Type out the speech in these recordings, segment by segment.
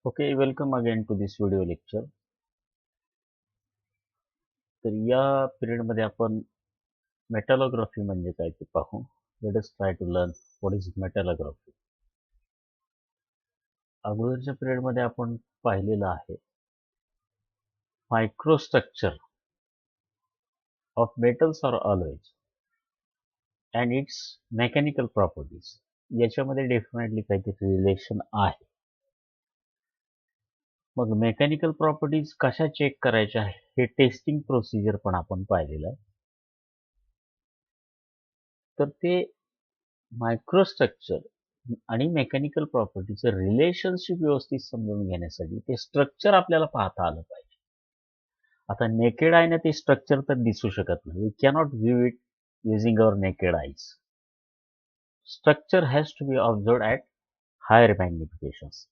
Okay, welcome again to this video lecture. तर या पिरियडमध्ये आपण मेटॅलोग्राफी म्हणजे काय ते पाहू. Let us try to learn what is metallography. अगोदरच्या पिरियडमध्ये आपण पाहिलेलं आहे microstructure of metals or alloys and its mechanical properties. याच्यामध्ये डेफिनेटली काहीतरी रिलेशन आहे. मग मेकॅनिकल प्रॉपर्टीज कशा चेक करायच्या हे टेस्टिंग प्रोसिजर पण आपण पाहिलेलं आहे. तर ते मायक्रोस्ट्रक्चर आणि मेकॅनिकल प्रॉपर्टीचं रिलेशनशिप व्यवस्थित समजून घेण्यासाठी ते स्ट्रक्चर आपल्याला पाहता आलं पाहिजे. आता नेकेड आयने ते स्ट्रक्चर तर दिसू शकत नाही. We cannot view it using our naked eyes. Structure has to be observe at higher magnifications.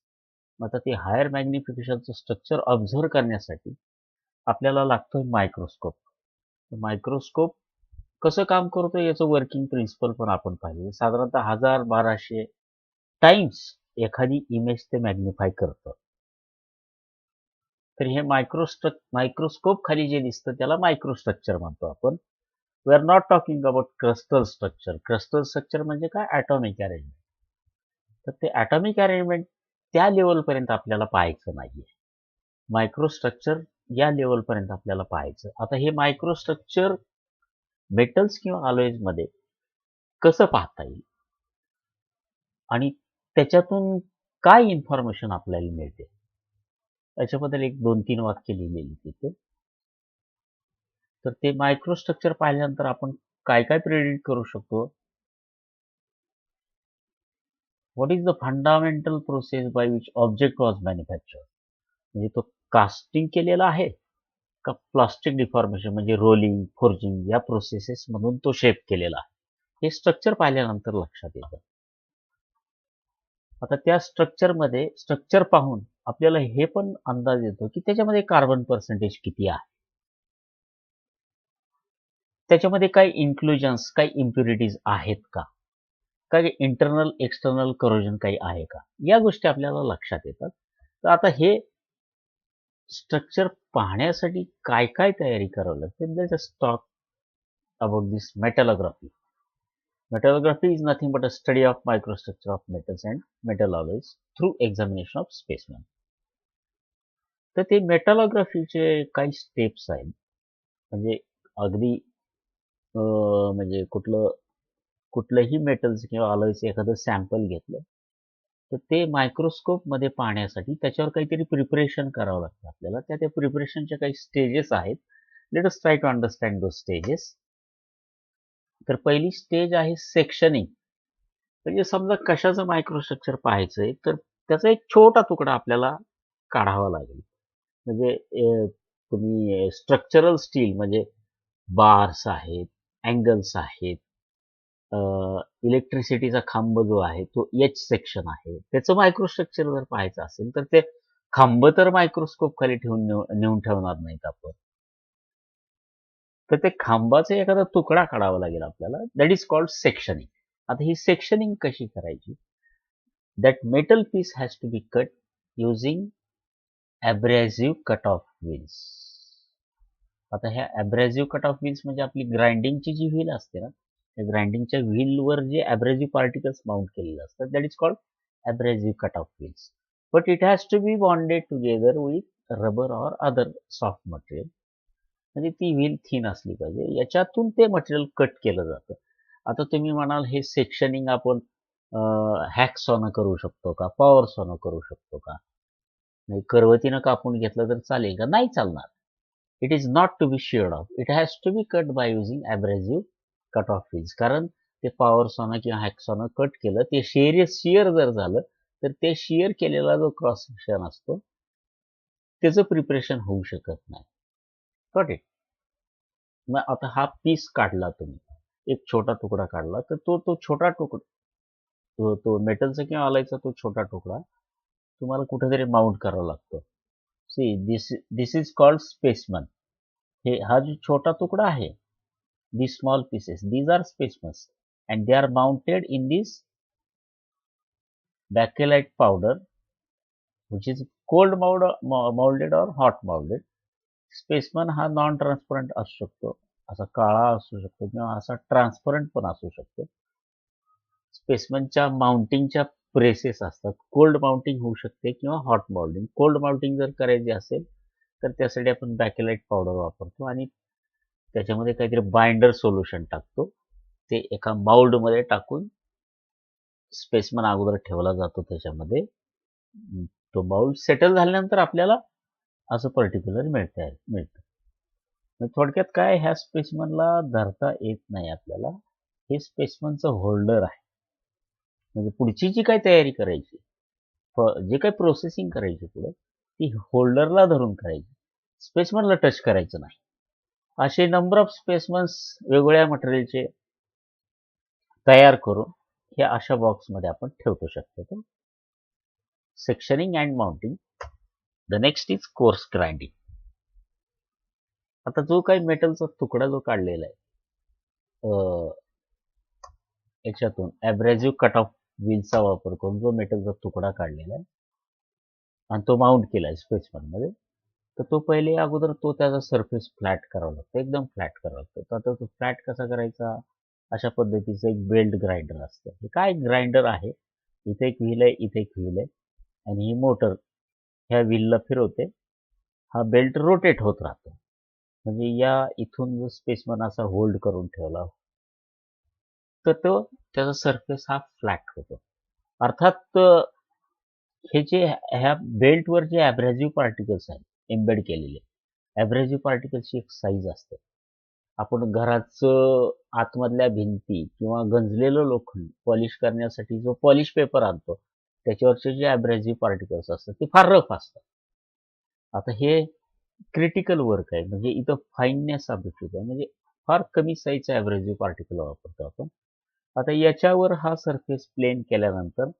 आता ते हायर मॅग्निफिकेशनचं स्ट्रक्चर ऑब्झर्व करण्यासाठी आपल्याला लागतोय मायक्रोस्कोप. मायक्रोस्कोप कसं काम करतो याचं वर्किंग प्रिन्सिपल पण आपण पाहिलं. साधारणतः 1000-1200 टाइम्स एखादी इमेज ते मॅग्निफाय करतं. तर हे मायक्रोस्कोप खाली जे दिसतं त्याला मायक्रोस्ट्रक्चर म्हणतो आपण. We are not talking about crystal structure. Crystal structure म्हणजे काय? Atomic arrangement. तर ते ॲटॉमिक अरेंजमेंट त्या लेवलपर्यंत आपल्याला पाहायचं नाहीये. मायक्रोस्ट्रक्चर या लेवलपर्यंत आपल्याला पाहायचं. आता हे मायक्रोस्ट्रक्चर मेटल्स किंवा अलॉयजमध्ये कसं पाहता येईल आणि त्याच्यातून काय इन्फॉर्मेशन आपल्याला मिळते याच्याबद्दल एक 2-3 वाक्य लिहिलेली तिथे. तर ते मायक्रोस्ट्रक्चर पाहिल्यानंतर आपण काय काय प्रेडिक्ट करू शकतो. What is the fundamental process by which object was manufacture. म्हणजे तो कास्टिंग केलेला आहे का प्लास्टिक डिफॉर्मेशन म्हणजे रोलिंग फोर्जिंग या प्रोसेसेस मधून तो शेप केलेला आहे. हे स्ट्रक्चर पाहिल्यानंतर लक्षात येतं. आता त्या स्ट्रक्चर पाहून आपल्याला हे पण अंदाज येतो की त्याच्यामध्ये कार्बन पर्सेंटेज किती आहे, त्याच्यामध्ये काही इन्क्लुजन्स काही इम्प्युरिटीज आहेत का, काही इंटरनल एक्सटर्नल करोजन काही आहे का, या गोष्टी आपल्याला लक्षात येतात. तर आता हे स्ट्रक्चर पाहण्यासाठी काय काय तयारी करावी लागते. Let's talk about this metallography. Metallography is nothing but a study of microstructure of metals and metal alloys through examination of specimen. तर ते मेटॅलोग्राफीचे काही स्टेप्स आहेत. म्हणजे अगदी म्हणजे कुठलंही मेटल्स किंवा अलॉयचं एखादं सॅम्पल घेतलं तर ते मायक्रोस्कोप मध्ये पाहण्यासाठी त्याच्यावर काहीतरी प्रिपरेशन करावं लागतं आपल्याला. त्या प्रिपरेशनच्या काही स्टेजेस आहेत. Let us try to understand those stages. तर पहिली स्टेज आहे सेक्शनिंग. म्हणजे समजा कशाचं मायक्रोस्ट्रक्चर पाहायचंय तर त्याचा एक छोटा तुकडा आपल्याला काढावा लागेल. म्हणजे तुम्ही स्ट्रक्चरल स्टील म्हणजे बार्स आहेत, अँगल्स आहेत, इलेक्ट्रिसिटीचा खांब जो आहे तो एच सेक्शन आहे, त्याचं मायक्रोस्ट्रक्चर जर पाहायचं असेल तर ते खांब तर मायक्रोस्कोप खाली नेऊन ठेवणार नाहीत आपण. तर ते खांबाचा एखादा तुकडा काढावा लागेल आपल्याला. That is called sectioning. आता ही सेक्शनिंग कशी करायची. That metal piece has to be cut using abrasive cut off wheels. आता ह्या ॲब्रेसिव्ह कट ऑफ व्हील्स म्हणजे आपली ग्राइंडिंगची जी व्हील असते ना, त्या ग्राइंडिंगच्या व्हीलवर जे ॲब्रेसिव्ह पार्टिकल्स माउंट केलेले असतात that is called abrasive cut off wheels. But it has to be bonded together with rubber or other soft material. म्हणजे ती व्हील थिन असली पाहिजे. याच्यातून ते मटेरियल कट केलं जातं. आता तुम्ही म्हणाल हे सेक्शनिंग आपण हॅक्सॉनं करू शकतो का, पॉवर सॉनं करू शकतो का, नाही करवतीनं कापून घेतलं तर चालेल का? नाही चालणार. It is not to be sheared off. It has to be cut by using abrasive cut off wheels. कारण ते पॉवर सॉनं किंवा हॅक्सॉनं कट केलं ते शिअर जर झालं तर ते शिअर केलेला जो क्रॉस सेक्शन असतो त्याचं प्रिपरेशन होऊ शकत नाही. Got it. मग आता हा पीस काढला तुम्ही, एक छोटा तुकडा काढला तर तो छोटा तुकडा तो मेटलचा किंवा अलॉयचा तो छोटा तुकडा तुम्हाला कुठेतरी माउंट करावा लागतो. See this is called specimen. हा जो छोटा तुकडा आहे, these small pieces, these are specimens and they are mounted in this bakelite powder which is cold moulded or hot माउल्डेड. स्पेसमन हा नॉन ट्रान्सपरंट असू शकतो, असा काळा असू शकतो किंवा असा ट्रान्सपरंट पण असू शकतो. स्पेसमनच्या माउंटिंगच्या प्रेसेस असतात. कोल्ड माउंटिंग होऊ शकते किंवा हॉट माउंटिंग. कोल्ड माउंटिंग जर करायची असेल तर त्यासाठी आपण बॅकेलाइट पावडर वापरतो आणि त्याच्यामध्ये काहीतरी बाइंडर सोल्युशन टाकतो. ते एका माउल्डमध्ये टाकून स्पेसमन अगोदर ठेवला जातो त्याच्यामध्ये. तो माउल्ड सेटल झाल्यानंतर आपल्याला असं पर्टिक्युलर मिळतं. थोडक्यात काय, ह्या स्पेसमनला धरता येत नाही आपल्याला. हे स्पेसमनचं होल्डर आहे. म्हणजे पुढची जी काही तयारी करायची, जे काही प्रोसेसिंग करायची पुढे, ती होल्डरला धरून करायची, स्पेसमनला टच करायचं नाही. असे नंबर ऑफ स्पेसमन्स वेगवेगळ्या मटेरियलचे तयार करून हे अशा बॉक्समध्ये आपण ठेवतो शकतो. Sectioning and mounting. The next is course grinding. आता जो काही मेटलचा तुकडा जो काढलेला आहे याच्यातून ॲब्रेसिव्ह कट ऑफ व्हीलचा वापर करून जो मेटलचा तुकडा काढलेला आहे आणि तो माउंट केला आहे स्पेसमनमध्ये, तर तो पहिले अगोदर त्याचा सरफेस फ्लॅट करावा लागतो, एकदम फ्लॅट करावा लागतो. तर आता तो फ्लॅट कसा करायचा, अशा पद्धतीचं एक बेल्ट ग्राइंडर असतं. हे काय ग्राइंडर आहे, इथे एक व्हील आहे, इथे एक व्हील आहे आणि ही मोटर ह्या व्हीलला फिरवते. हा बेल्ट रोटेट होत राहतो. म्हणजे या इथून जो स्पेसमन असा होल्ड करून ठेवला तर त्याचा सरफेस हा फ्लॅट होतो. अर्थात हे जे ह्या बेल्टवर जे ॲब्रेसिव्ह पार्टिकल्स आहेत एम्बेड केलेले, ॲब्रेसिव्ह पार्टिकल्सची एक साईज असते. आपण घराचं आतमधल्या भिंती किंवा गंजलेलं लोखंड पॉलिश करण्यासाठी जो पॉलिश पेपर आणतो त्याच्यावरचे जे ॲब्रेसिव्ह पार्टिकल्स असतात ते फार रफ असतात. आता हे क्रिटिकल वर्क आहे, म्हणजे इथं फाईननेस अपेक्षित आहे, म्हणजे फार कमी साईजचा ॲब्रेसिव्ह पार्टिकल वापरतो आपण. आता याच्यावर हा सरफेस प्लेन केल्यानंतर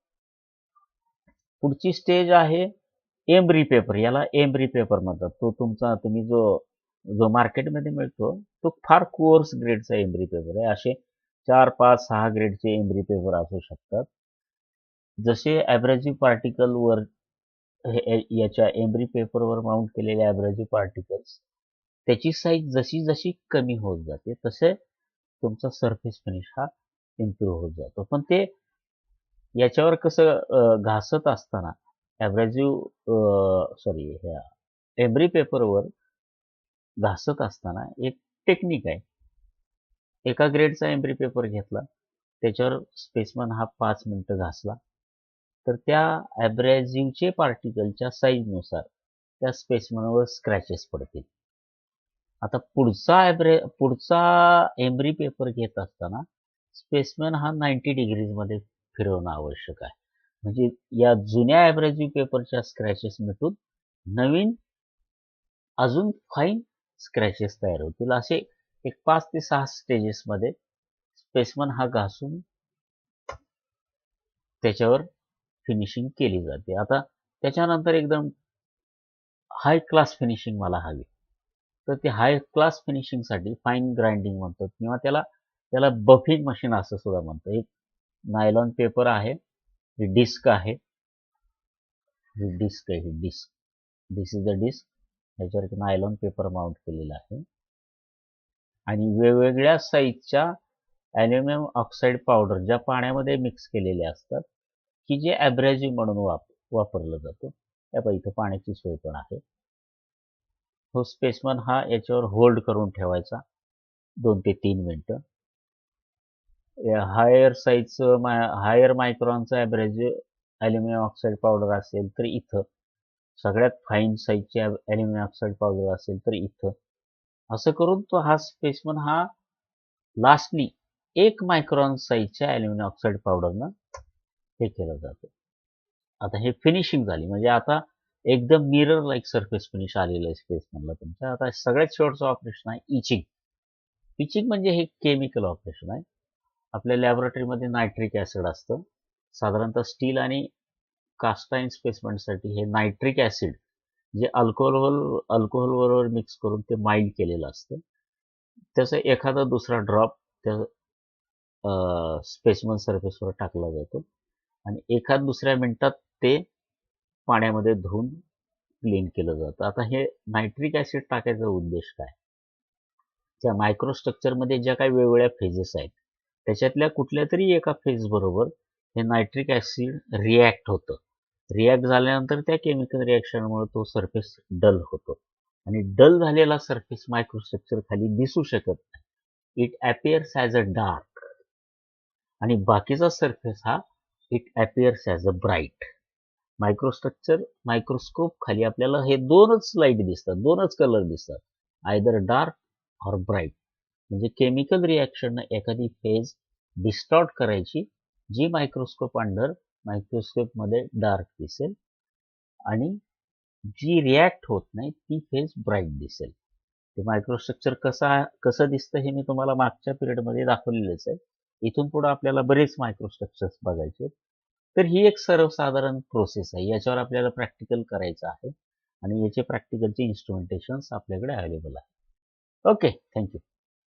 पुढची स्टेज आहे एम्ब्री पेपर. याला एम्ब्री पेपर म्हणतात. तुम्ही जो मार्केटमध्ये मिळतो तो फार कोर्स ग्रेडचा एम्ब्री पेपर आहे. असे 4, 5, 6 ग्रेडचे एम्ब्री पेपर असू शकतात. जसे ॲब्रेसिव्ह पार्टिकलवर याच्या एम्ब्री पेपरवर माउंट केलेले ॲब्रेसिव्ह पार्टिकल्स, त्याची साईज जशी जशी कमी होत जाते तसे तुमचा सरफेस फिनिश हा इम्प्रूव्ह होत जातो. पण ते याच्यावर कसं घासत असताना एम्ब्री पेपरवर घासत असताना एक टेक्निक आहे. एका ग्रेडचा एम्ब्री पेपर घेतला, त्याच्यावर स्पेसमन हा 5 मिनिटं घासला तर त्या ॲब्रेसिव्हचे पार्टिकलच्या साईजनुसार त्या स्पेसमनवर स्क्रॅचेस पडतील. आता पुढचा एम्ब्री पेपर घेत असताना स्पेसमन हा 90 डिग्रीजमध्ये फिरवणं आवश्यक आहे. म्हणजे या जुन्या ॲब्रेसिव्ह पेपरच्या स्क्रॅचेस मिटून नवीन अजून फाईन स्क्रॅचेस तयार होतील. असे एक 5 ते 6 स्टेजेसमध्ये स्पेसमन हा घासून त्याच्यावर फिनिशिंग केली जाते. आता त्याच्यानंतर एकदम हाय क्लास फिनिशिंग मला हवी, तर ते हाय क्लास फिनिशिंगसाठी फाईन ग्राइंडिंग म्हणतो किंवा त्याला बफिंग मशीन असं सुद्धा म्हणतो. एक नायलॉन पेपर आहे, ही डिस्क आहे, दिस इज द डिस्क. ह्याच्यावर नायलॉन पेपर माउंट केलेला आहे आणि वेगवेगळ्या साईजच्या ॲल्युमिनियम ऑक्साईड पावडर ज्या पाण्यामध्ये मिक्स केलेले असतात की जे ॲब्रेसिव्ह म्हणून वापरलं जातं. त्या इथं पाण्याची सोय पण आहे. तो स्पेसमन हा याच्यावर होल्ड करून ठेवायचा 2 ते 3 मिनिटं. हायर मायक्रॉनचा ॲब्रेसिव्ह ॲल्युमिनियम ऑक्साईड पावडर असेल तर इथं, सगळ्यात फाईन साईजची ॲल्युमिनियम ऑक्साईड पावडर असेल तर इथं, असं करून तो हा स्पेसमन हा लास्टली 1 मायक्रॉन साईजच्या ॲल्युमिनियम ऑक्साईड पावडरनं हे केलं जातं. आता हे फिनिशिंग झाली, म्हणजे आता एकदम मिरर लाईक सरफेस फिनिश आलेलं आहे स्पेसमनला तुमच्या. आता सगळ्यात शेवटचं ऑपरेशन आहे इचिंग. इचिंग म्हणजे हे केमिकल ऑपरेशन आहे. आपल्या लॅबोरेटरीमध्ये नायट्रिक ॲसिड असतं. साधारणतः स्टील आणि कास्टाईन स्पेसमेंटसाठी हे नायट्रिक ॲसिड जे अल्कोहोल बरोबर मिक्स करून ते माइल्ड केलेलं असतं. त्याचा एखादा दुसरा ड्रॉप त्या स्पेसमन सरफेसवर टाकला जातो आणि एखाद दुसऱ्या मिनिटात ते पाण्यामध्ये धुवून क्लीन केलं जातं. आता हे नायट्रिक ऍसिड टाकायचा उद्देश काय? त्या मायक्रोस्ट्रक्चरमध्ये ज्या काही वेगवेगळ्या फेजेस आहेत त्याच्यातल्या कुठल्या तरी एका फेज बरोबर हे नायट्रिक ऍसिड रिॲक्ट होतं. रिॲक्ट झाल्यानंतर त्या केमिकल रिॲक्शनमुळे तो सरफेस डल होतो आणि डल झालेला सरफेस मायक्रोस्ट्रक्चर खाली दिसू शकत नाही. It appears as a dark आणि बाकीचा सरफेस हा it appears as a bright. Microstructure microscope खाली आपल्याला हे दोनच लाईट दिसतात, दोनच कलर दिसतात, आयदर डार्क ऑर ब्राईट. म्हणजे केमिकल रिॲक्शन एखादी फेज डिस्टॉर्ट करायची जी मायक्रोस्कोपमध्ये डार्क दिसेल आणि जी रिॲक्ट होत नाही ती फेज ब्राईट दिसेल. ते मायक्रोस्ट्रक्चर कसं दिसतं हे मी तुम्हाला मागच्या पिरियडमध्ये दाखवलेलंच आहे. इथून पुढे आपल्याला बरेच मायक्रोस्ट्रक्चर्स बघायचे. तर ही एक सर्वसाधारण प्रोसेस आहे. याच्यावर आपल्याला प्रॅक्टिकल करायचं आहे आणि याचे प्रॅक्टिकलचे इन्स्ट्रुमेंटेशन्स आपल्याकडे अवेलेबल आहे. Okay, thank you.